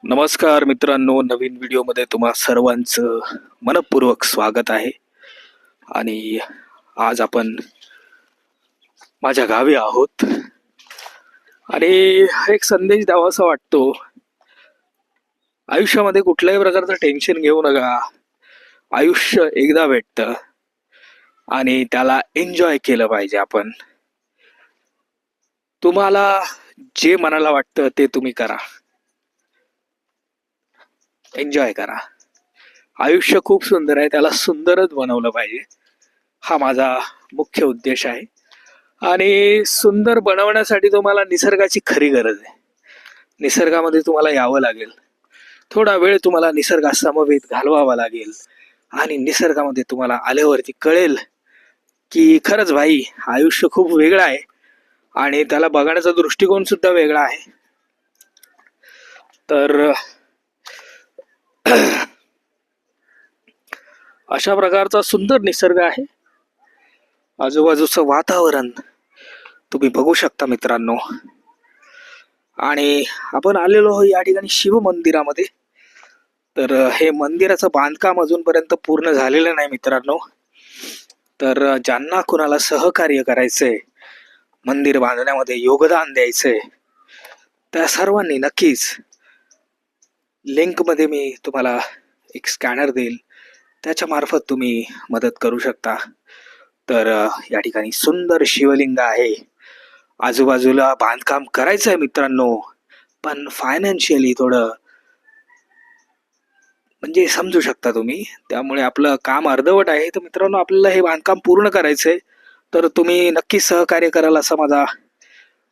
नमस्कार मित्रांनो, नवीन व्हिडिओमध्ये तुम्हा सर्वांचं मनपूर्वक स्वागत आहे. आणि आज आपण माझ्या गावी आहोत आणि एक संदेश द्यावासा वाटतो. आयुष्यामध्ये कुठल्याही प्रकारचं टेन्शन घेऊ नका. आयुष्य एकदा भेटतं आणि त्याला एन्जॉय केलं पाहिजे आपण. तुम्हाला जे मनाला वाटतं ते तुम्ही करा, एन्जॉय करा. आयुष्य खूप सुंदर आहे, त्याला सुंदरच बनवलं पाहिजे, हा माझा मुख्य उद्देश आहे. आणि सुंदर बनवण्यासाठी तुम्हाला निसर्गाची खरी गरज आहे. निसर्गामध्ये तुम्हाला यावं लागेल, थोडा वेळ तुम्हाला निसर्गासमवेत घालवावा लागेल आणि निसर्गामध्ये तुम्हाला आल्यावरती कळेल की खरंच भाई आयुष्य खूप वेगळं आहे आणि त्याला बघण्याचा दृष्टिकोन सुद्धा वेगळा आहे. तर अशा प्रकारचा सुंदर निसर्ग आहे. आजूबाजूचं वातावरण तुम्ही बघू शकता मित्रांनो. आणि आपण आलेलो आहोत या ठिकाणी शिव मंदिरामध्ये. तर हे मंदिराचं बांधकाम अजूनपर्यंत पूर्ण झालेलं नाही मित्रांनो. तर ज्यांना कुणाला सहकार्य करायचंय, मंदिर बांधण्यामध्ये योगदान द्यायचंय, त्या सर्वांनी नक्कीच लिंक मध्ये मी तुम्हाला एक स्कॅनर देईल, त्याच्या मार्फत तुम्ही मदत करू शकता. तर या ठिकाणी सुंदर शिवलिंग आहे. आजूबाजूला बांधकाम करायचं आहे मित्रांनो, पण फायनान्शियली थोडं म्हणजे समजू शकता तुम्ही, त्यामुळे आपलं काम अर्धवट आहे. तर मित्रांनो, आपल्याला हे बांधकाम पूर्ण करायचंय, तर तुम्ही नक्की सहकार्य कराल असा माझा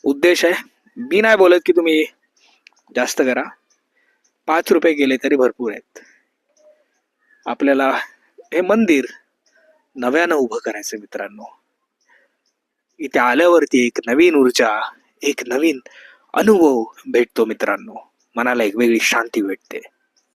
उद्देश आहे. मी नाही बोलत की तुम्ही जास्त करा, 5 रुपये गेले तरी भरपूर आहेत. आपल्याला हे मंदिर नव्यानं उभं करायचं मित्रांनो. इथे आल्यावरती एक नवीन ऊर्जा, एक नवीन अनुभव भेटतो मित्रांनो. मनाला एक वेगळी शांती भेटते.